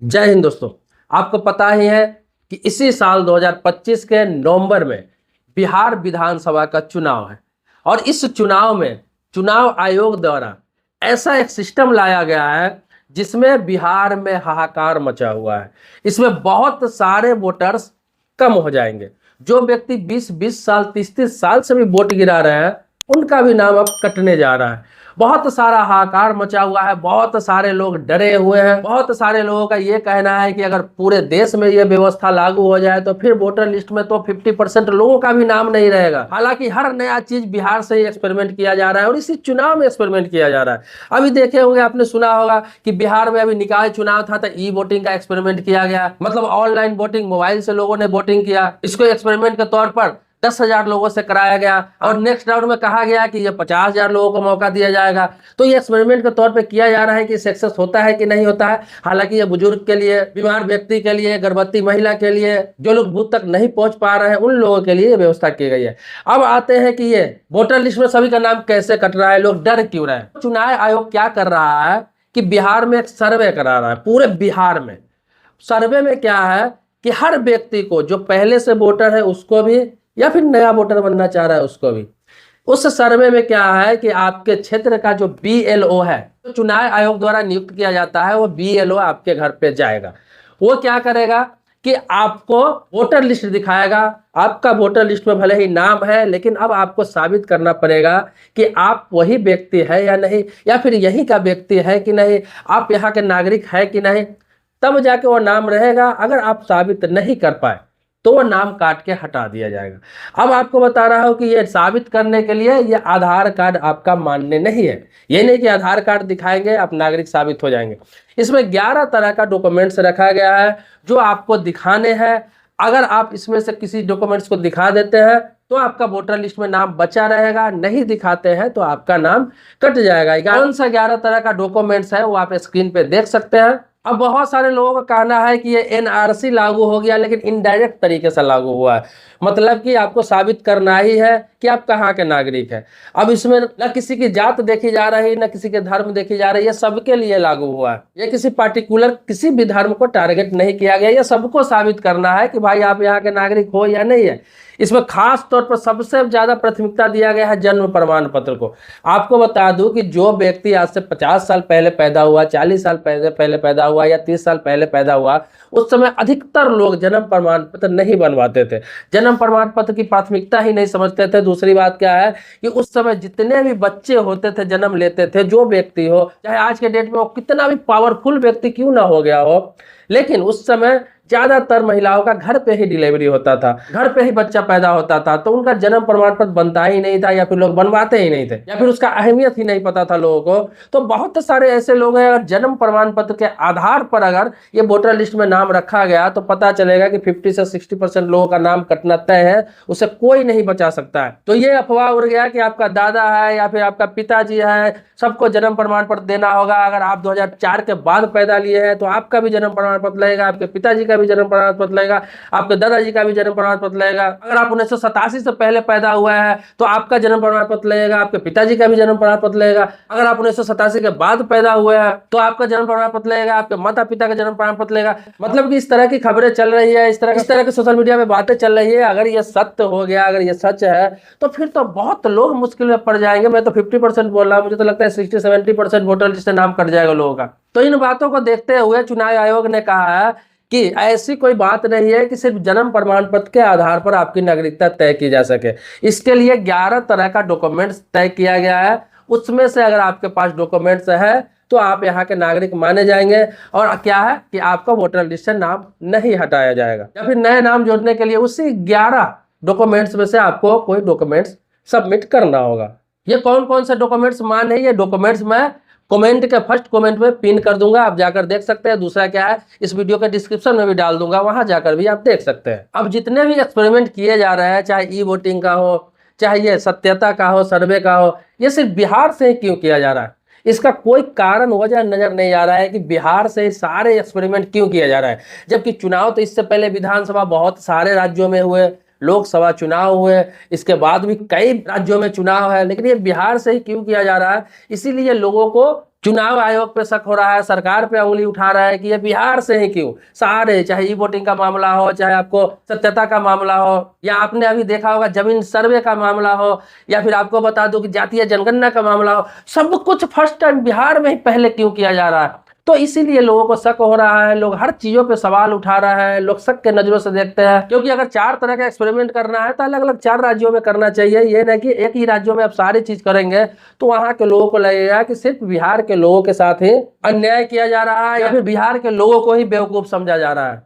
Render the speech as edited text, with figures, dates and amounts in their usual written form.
जय हिंद दोस्तों। आपको पता ही है कि इसी साल 2025 के नवंबर में बिहार विधानसभा का चुनाव है और इस चुनाव में चुनाव आयोग द्वारा ऐसा एक सिस्टम लाया गया है जिसमें बिहार में हाहाकार मचा हुआ है। इसमें बहुत सारे वोटर्स कम हो जाएंगे। जो व्यक्ति 20-20 साल 30-30 साल से भी वोट गिरा रहे हैं उनका भी नाम अब कटने जा रहा है। बहुत सारा हाहाकार मचा हुआ है, बहुत सारे लोग डरे हुए हैं। बहुत सारे लोगों का ये कहना है कि अगर पूरे देश में ये व्यवस्था लागू हो जाए तो फिर वोटर लिस्ट में तो 50% लोगों का भी नाम नहीं रहेगा। हालांकि हर नया चीज बिहार से ही एक्सपेरिमेंट किया जा रहा है और इसी चुनाव में एक्सपेरिमेंट किया जा रहा है। अभी देखे होंगे, आपने सुना होगा कि बिहार में अभी निकाय चुनाव था तो ई वोटिंग का एक्सपेरिमेंट किया गया, मतलब ऑनलाइन वोटिंग, मोबाइल से लोगों ने वोटिंग किया। इसको एक्सपेरिमेंट के तौर पर 10,000 लोगों से कराया गया और नेक्स्ट राउंड में कहा गया कि ये 50,000 लोगों को मौका दिया जाएगा। तो ये एक्सपेरिमेंट के तौर पे किया जा रहा है कि सक्सेस होता है कि नहीं होता है। हालांकि ये बुजुर्ग के लिए, बीमार व्यक्ति के लिए, गर्भवती महिला के लिए, जो लोग बूथ तक नहीं पहुंच पा रहे हैं, उन लोगों के लिए व्यवस्था की गई है। अब आते हैं कि ये वोटर लिस्ट में सभी का नाम कैसे कट रहा है, लोग डर क्यों रहे हैं। चुनाव आयोग क्या कर रहा है कि बिहार में एक सर्वे करा रहा है। पूरे बिहार में सर्वे में क्या है कि हर व्यक्ति को, जो पहले से वोटर है उसको भी या फिर नया वोटर बनना चाह रहा है उसको भी, उस सर्वे में क्या है कि आपके क्षेत्र का जो BLO है, तो चुनाव आयोग द्वारा नियुक्त किया जाता है, वो BLO आपके घर पे जाएगा। वो क्या करेगा कि आपको वोटर लिस्ट दिखाएगा। आपका वोटर लिस्ट में भले ही नाम है, लेकिन अब आपको साबित करना पड़ेगा कि आप वही व्यक्ति है या नहीं, या फिर यही का व्यक्ति है कि नहीं, आप यहाँ के नागरिक है कि नहीं, तब जाके वो नाम रहेगा। अगर आप साबित नहीं कर पाए तो वो नाम काट के हटा दिया जाएगा। अब आपको बता रहा हूं कि ये साबित करने के लिए ये आधार कार्ड आपका मान्य नहीं है। ये नहीं कि आधार कार्ड दिखाएंगे आप नागरिक साबित हो जाएंगे। इसमें 11 तरह का डॉक्यूमेंट्स रखा गया है जो आपको दिखाने हैं। अगर आप इसमें से किसी डॉक्यूमेंट्स को दिखा देते हैं तो आपका वोटर लिस्ट में नाम बचा रहेगा, नहीं दिखाते हैं तो आपका नाम कट जाएगा। कौन सा 11 तरह का डॉक्यूमेंट्स है वो आप स्क्रीन पे देख सकते हैं। अब बहुत सारे लोगों का कहना है कि ये NRC लागू हो गया, लेकिन इनडायरेक्ट तरीके से लागू हुआ है। मतलब कि आपको साबित करना ही है कि आप कहाँ के नागरिक हैं। अब इसमें न किसी की जात देखी जा रही, न किसी के धर्म देखी जा रही, ये सबके लिए लागू हुआ है। ये किसी पार्टिकुलर किसी भी धर्म को टारगेट नहीं किया गया। ये सबको साबित करना है कि भाई आप यहाँ के नागरिक हो या नहीं है। इसमें खास तौर पर सबसे ज्यादा प्राथमिकता दिया गया है जन्म प्रमाण पत्र को। आपको बता दूं कि जो व्यक्ति आज से 50 साल पहले पैदा हुआ, 40 साल पहले पैदा हुआ या 30 साल पहले पैदा हुआ, उस समय अधिकतर लोग जन्म प्रमाण पत्र नहीं बनवाते थे। जन्म प्रमाण पत्र की प्राथमिकता ही नहीं समझते थे। दूसरी बात क्या है कि उस समय जितने भी बच्चे होते थे, जन्म लेते थे, जो व्यक्ति हो, चाहे आज के डेट में वो कितना भी पावरफुल व्यक्ति क्यों ना हो गया हो, लेकिन उस समय ज्यादातर महिलाओं का घर पे ही डिलीवरी होता था, घर पे ही बच्चा पैदा होता था, तो उनका जन्म प्रमाण पत्र बनता ही नहीं था या फिर लोग बनवाते ही नहीं थे, या फिर उसका अहमियत ही नहीं पता था लोगों को। तो बहुत सारे ऐसे लोग हैं, अगर जन्म प्रमाण पत्र के आधार पर अगर ये वोटर लिस्ट में नाम रखा गया तो पता चलेगा कि 50 से 60% लोगों का नाम कटना तय है, उसे कोई नहीं बचा सकता है। तो ये अफवाह उड़ गया कि आपका दादा है या फिर आपका पिताजी है, सबको जन्म प्रमाण पत्र देना होगा। अगर आप 2004 के बाद पैदा लिए हैं तो आपका भी जन्म प्रमाण पत्र लगेगा, आपके पिताजी का भी जन्म प्रमाण पत्र लगेगा, आपके दादाजी का भी जन्म प्रमाण पत्र लगेगा। अगर आप 1987 से पहले पैदा हुआ है तो आपका जन्म प्रमाण पत्र लगेगा, आपके पिताजी का भी जन्म प्रमाण पत्र लगेगा। अगर आप 1987 के बाद पैदा हुए हैं तो आपका जन्म प्रमाण पत्र लगेगा, आपके माता पिता का जन्म प्रमाण पत्र लगेगा। मतलब कि इस तरह की खबरें चल रही है, इस तरह की सोशल मीडिया में बातें चल रही है। अगर ये सत्य हो गया, अगर ये सच है, तो फिर तो बहुत लोग मुश्किल में पड़ जाएंगे। मैं तो 50% बोल रहा हूँ, मुझे तो लगता है 60-70% वोटर लिस्ट से नाम कट जाएगा लोगों का। तो इन बातों को देखते हुए चुनाव आयोग ने कहा है कि ऐसी कोई बात नहीं है कि सिर्फ जन्म प्रमाण पत्र के आधार पर आपकी नागरिकता तय की जा सके। इसके लिए 11 तरह का डॉक्यूमेंट्स तय किया गया है। उसमें से अगर आपके पास डॉक्यूमेंट्स है तो आप यहाँ के नागरिक माने जाएंगे, और क्या है कि आपका वोटर लिस्ट से नाम नहीं हटाया जाएगा। या फिर नए नाम जोड़ने के लिए उसी 11 डॉक्यूमेंट्स में से आपको कोई डॉक्यूमेंट्स सबमिट करना होगा। ये कौन कौन से डॉक्यूमेंट्स मान है, ये डॉक्यूमेंट्स मैं कमेंट के फर्स्ट कमेंट में पिन कर दूंगा, आप जाकर देख सकते हैं। दूसरा क्या है, इस वीडियो के डिस्क्रिप्शन में भी डाल दूंगा, वहां जाकर भी आप देख सकते हैं। अब जितने भी एक्सपेरिमेंट किए जा रहे हैं, चाहे ई वोटिंग का हो, चाहे ये सत्यता का हो, सर्वे का हो, ये सिर्फ बिहार से ही क्यों किया जा रहा है? इसका कोई कारण वजह नजर नहीं आ रहा है कि बिहार से सारे एक्सपेरिमेंट क्यों किया जा रहा है। जबकि चुनाव तो इससे पहले विधानसभा बहुत सारे राज्यों में हुए, लोकसभा चुनाव हुए, इसके बाद भी कई राज्यों में चुनाव है, लेकिन ये बिहार से ही क्यों किया जा रहा है? इसीलिए लोगों को चुनाव आयोग पे शक हो रहा है, सरकार पे उंगली उठा रहा है कि ये बिहार से ही क्यों, सारे चाहे ई वोटिंग का मामला हो, चाहे आपको सत्यता का मामला हो, या आपने अभी देखा होगा जमीन सर्वे का मामला हो, या फिर आपको बता दूं कि जातीय जनगणना का मामला हो, सब कुछ फर्स्ट टाइम बिहार में ही पहले क्यों किया जा रहा है। तो इसीलिए लोगों को शक हो रहा है, लोग हर चीजों पे सवाल उठा रहा है, लोग शक के नजरों से देखते हैं। क्योंकि अगर 4 तरह का एक्सपेरिमेंट करना है तो अलग अलग 4 राज्यों में करना चाहिए, ये नहीं कि एक ही राज्यों में आप सारी चीज करेंगे तो वहां के लोगों को लगेगा कि सिर्फ बिहार के लोगों के साथ ही अन्याय किया जा रहा है, या फिर बिहार के लोगों को ही बेवकूफ समझा जा रहा है।